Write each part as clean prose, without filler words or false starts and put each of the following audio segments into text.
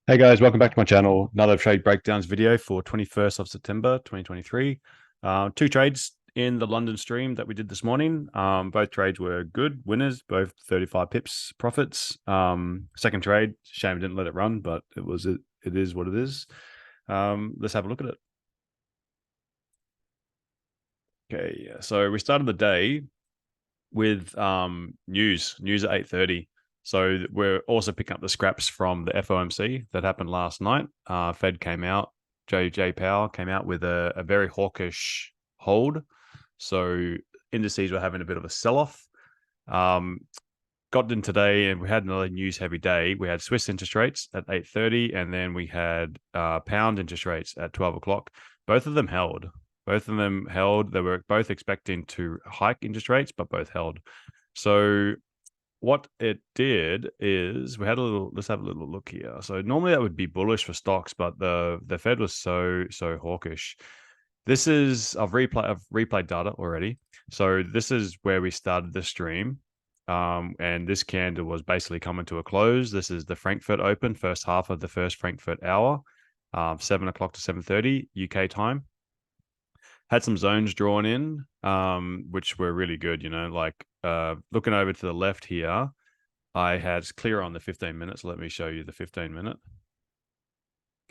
Hey guys, welcome back to my channel. Another trade breakdowns video for 21st of September 2023. Two trades in the London stream that we did this morning. Both trades were good winners, both 35 pips profits. Second trade, shame I didn't let it run, but it is what it is. Let's have a look at it. Okay, so we started the day with news at 8:30. So we're also picking up the scraps from the FOMC that happened last night. Fed came out, J Powell came out with a very hawkish hold. So indices were having a bit of a sell-off. Got in today and we had another news heavy day. We had Swiss interest rates at 8:30 and then we had pound interest rates at 12 o'clock. Both of them held. They were both expecting to hike interest rates, but both held. So what it did is let's have a little look here. So normally that would be bullish for stocks, but the Fed was so hawkish. I've replayed data already. So this is where we started the stream. And this candle was basically coming to a close. This is the Frankfurt Open, first half of the first Frankfurt hour, 7 o'clock to 7:30 UK time. Had some zones drawn in, which were really good. Looking over to the left here, I had clear on the 15 minutes. Let me show you the 15-minute.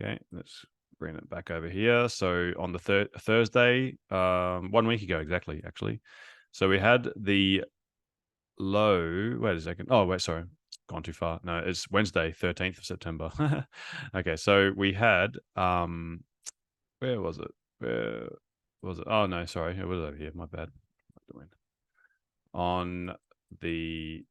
Okay, let's bring it back over here. So on the Thursday, 1 week ago exactly, actually. So we had the low. Wait a second. Oh, wait, sorry. Gone too far. No, it's Wednesday, 13th of September. Okay, so we had where was it? Where was it? Oh no, sorry. It was over here. My bad. On the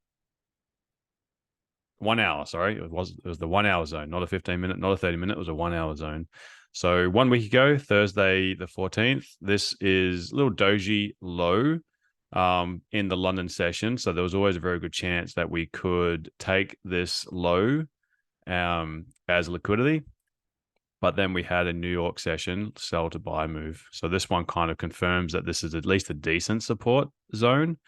1 hour, sorry. It was the 1 hour zone, not a 15-minute, not a 30-minute. It was a 1 hour zone. So 1 week ago, Thursday the 14th, this is a little doji low in the London session. So there was always a very good chance that we could take this low as liquidity. But then we had a New York session sell to buy move. So this one kind of confirms that this is at least a decent support zone.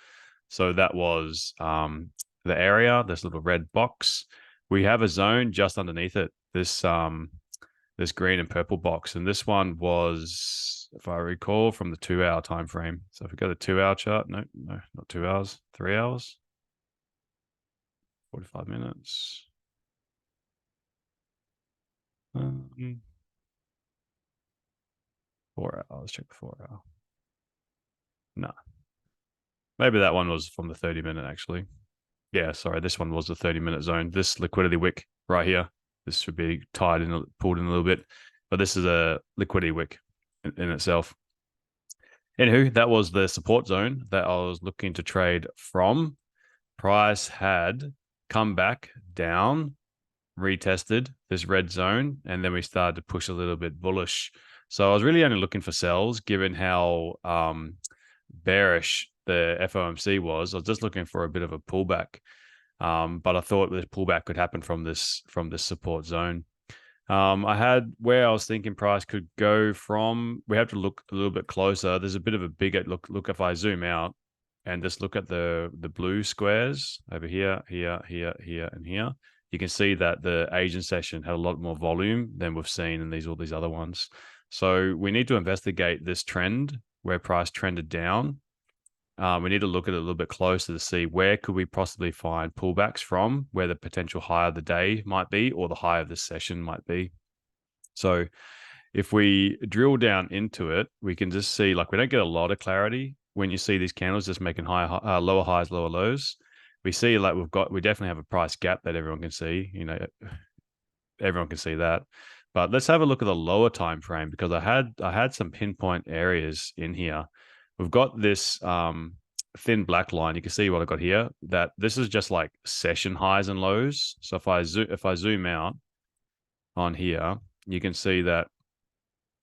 So that was the area, this little red box. We have a zone just underneath it, this green and purple box. And this one was, if I recall, from the 2-hour time frame. So if we go to the 2-hour chart, no, not 2 hours, 3 hours, 45 minutes. 4 hours, check the 4 hour. No. Maybe that one was from the 30-minute, actually. Yeah, sorry, this one was the 30-minute zone. This liquidity wick right here, this should be pulled in a little bit, but this is a liquidity wick in itself. Anywho, that was the support zone that I was looking to trade from. Price had come back down, retested this red zone, and then we started to push a little bit bullish. So I was really only looking for sells, given how bearish the FOMC was. I was just looking for a bit of a pullback, but I thought the pullback could happen from this support zone. I had where I was thinking price could go from. We have to look a little bit closer. There's a bit of a bigger look if I zoom out and just look at the blue squares over here, here, and here. You can see that the Asian session had a lot more volume than we've seen in all these other ones. So we need to investigate this trend where price trended down. We need to look at it a little bit closer to see where could we possibly find pullbacks from, where the potential high of the day might be or the high of the session might be. So if we drill down into it, we can just see, like, we don't get a lot of clarity when you see these candles just making lower highs, lower lows. We see like we definitely have a price gap that everyone can see. Everyone can see that. But let's have a look at the lower time frame, because I had some pinpoint areas in here. We've got this thin black line. You can see what I've got here, that this is just like session highs and lows. So if I zoom out on here, you can see that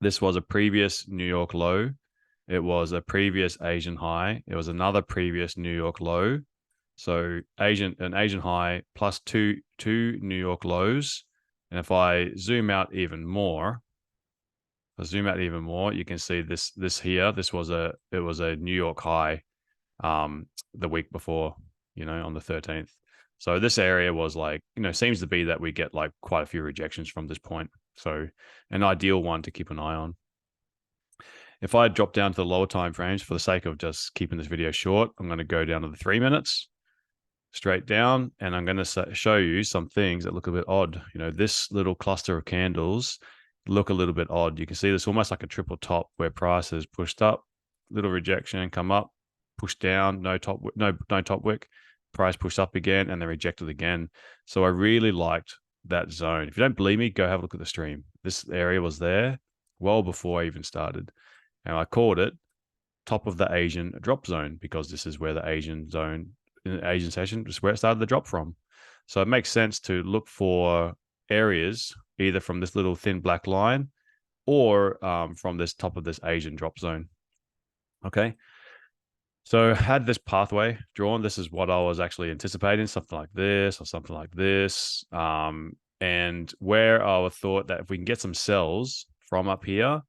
this was a previous New York low. It was a previous Asian high. It was another previous New York low. So an Asian high plus two New York lows. And if I zoom out even more, you can see this here. It was a New York high the week before, on the 13th. So this area was like, seems to be that we get like quite a few rejections from this point. So an ideal one to keep an eye on. If I drop down to the lower time frames for the sake of just keeping this video short, I'm going to go down to the 3 minutes straight down, and I'm going to show you some things that look a bit odd. This little cluster of candles look a little bit odd. You can see this almost like a triple top where price has pushed up, little rejection, come up, push down, no top wick, price pushed up again, and then rejected again. So I really liked that zone. If you don't believe me, go have a look at the stream. This area was there well before I even started. And I called it top of the Asian drop zone because this is where the Asian session is where it started the drop from. So it makes sense to look for areas either from this little thin black line or from this top of this Asian drop zone. Okay. So had this pathway drawn. This is what I was actually anticipating, something like this or something like this. And where I would thought that if we can get some sells from up here,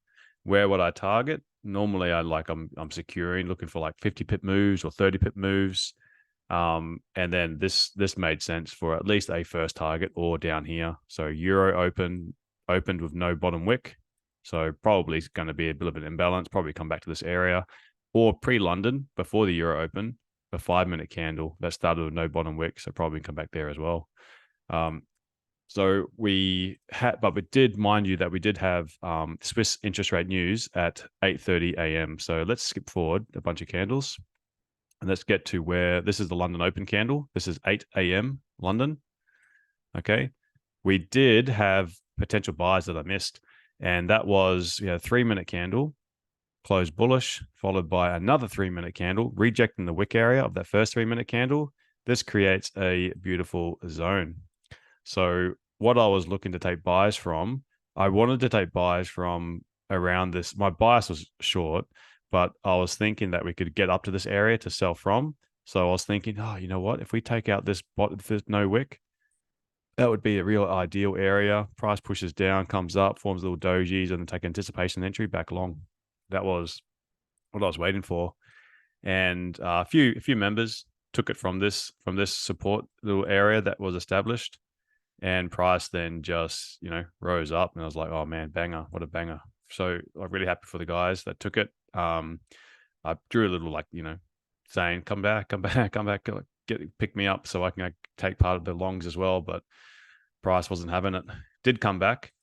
where would I target? Normally, I'm securing, looking for like 50 pip moves or 30 pip moves. And then this made sense for at least a first target or down here. So Euro opened with no bottom wick. So probably it's going to be a bit of an imbalance, probably come back to this area. Or pre-London, before the Euro open, a 5-minute candle that started with no bottom wick. So probably come back there as well. So we had, but we did, mind you, that we did have Swiss interest rate news at 8:30 a.m. So let's skip forward a bunch of candles. And let's get to where this is the London open candle. This is 8 a.m. London. Okay. We did have potential buys that I missed. And that was 3-minute candle, closed bullish, followed by another 3-minute candle, rejecting the wick area of that first 3-minute candle. This creates a beautiful zone. So what I was looking to take buys from, I wanted to take buys from around this. My bias was short, but I was thinking that we could get up to this area to sell from. So I was thinking, you know what? If we take out this bot, if there's no wick, that would be a real ideal area. Price pushes down, comes up, forms little dojis, and then take anticipation entry back long. That was what I was waiting for. And a few members took it from this support little area that was established. And price then just, rose up. And I was like, oh man, banger. What a banger. So I'm really happy for the guys that took it. I drew a little saying, come back, pick me up so I can take part of the longs as well. But price wasn't having it. Did come back.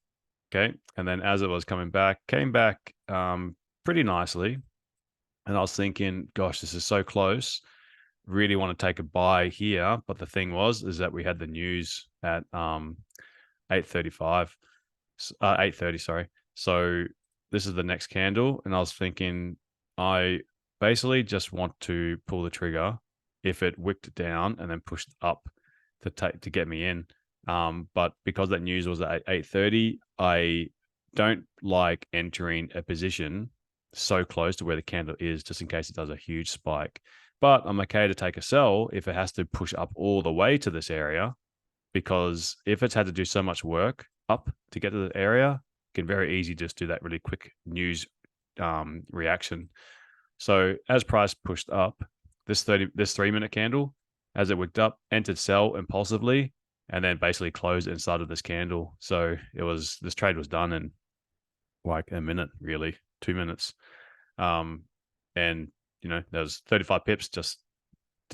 Okay. And then as it was coming back, came back pretty nicely. And I was thinking, gosh, this is so close. Really want to take a buy here, but the thing is that we had the news at 8:30, sorry. So this is the next candle, and I was thinking I basically just want to pull the trigger if it wicked down and then pushed up to get me in. But because that news was at 8:30, I don't like entering a position so close to where the candle is, just in case it does a huge spike. But I'm okay to take a sell if it has to push up all the way to this area, because if it's had to do so much work up to get to the area, it can very easy just do that really quick news reaction. So as price pushed up, this 3-minute candle, as it wicked up, entered sell impulsively, and then basically closed inside of this candle. So this trade was done in like a minute, really, 2 minutes. And there's 35 pips. Just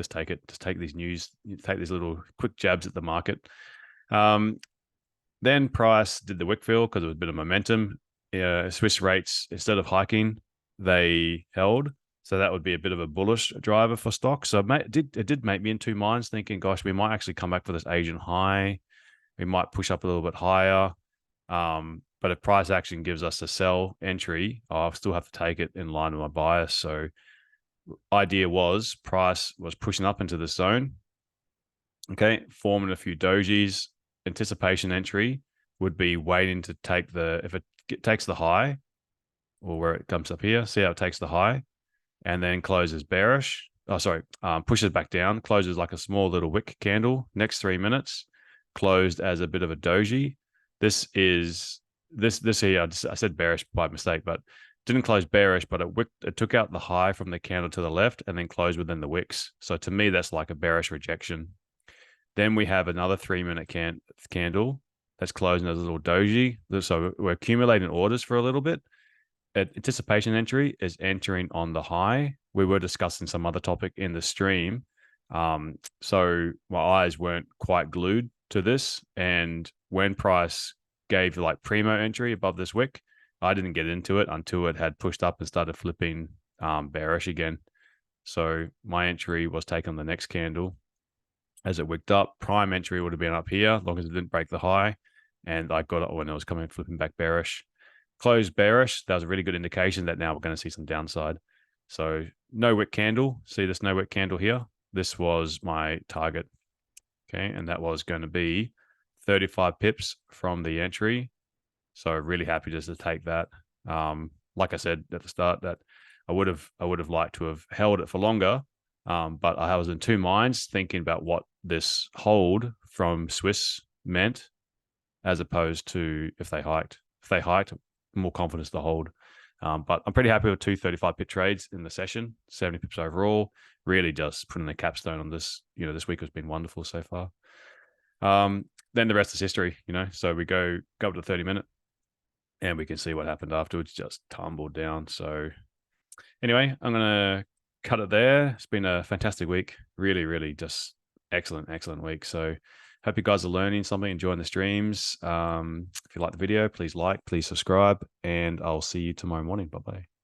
take it. Just take these news. Take these little quick jabs at the market. Then price did the wick fill because it was a bit of momentum. Swiss rates, instead of hiking, they held. So that would be a bit of a bullish driver for stock. So it did make me in two minds, thinking, gosh, we might actually come back for this Asian high. We might push up a little bit higher. But if price action gives us a sell entry, I'll still have to take it in line with my bias. So idea was price was pushing up into the zone. Okay, forming a few dojis. Anticipation entry would be waiting to take if it takes the high, or where it comes up here, see how it takes the high, and then closes bearish. Pushes back down, closes like a small little wick candle. Next 3 minutes, closed as a bit of a doji. This here, I said bearish by mistake, but didn't close bearish, but it took out the high from the candle to the left and then closed within the wicks. So to me, that's like a bearish rejection. Then we have another 3-minute candle that's closing as a little doji. So we're accumulating orders for a little bit. Anticipation entry is entering on the high. We were discussing some other topic in the stream. So my eyes weren't quite glued to this. And when price gave like primo entry above this wick, I didn't get into it until it had pushed up and started flipping bearish again. So my entry was taken on the next candle. As it wicked up, prime entry would have been up here, as long as it didn't break the high. And I got it when it was coming flipping back bearish. Closed bearish. That was a really good indication that now we're going to see some downside. So no wick candle. See this no wick candle here? This was my target. Okay. And that was going to be 35 pips from the entry. So really happy just to take that. Like I said at the start, that I would have liked to have held it for longer. But I was in two minds thinking about what this hold from Swiss meant, as opposed to if they hiked. If they hiked, more confidence to hold. But I'm pretty happy with 235 pip trades in the session, 70 pips overall. Really just putting the capstone on this. This week has been wonderful so far. Then the rest is history, So we go up to 30-minute, and we can see what happened afterwards. Just tumbled down. So anyway, I'm gonna cut it there. It's been a fantastic week. Really, really just excellent week. So hope you guys are learning something, enjoying the streams. If you like the video, please like, please subscribe, and I'll see you tomorrow morning. Bye-bye.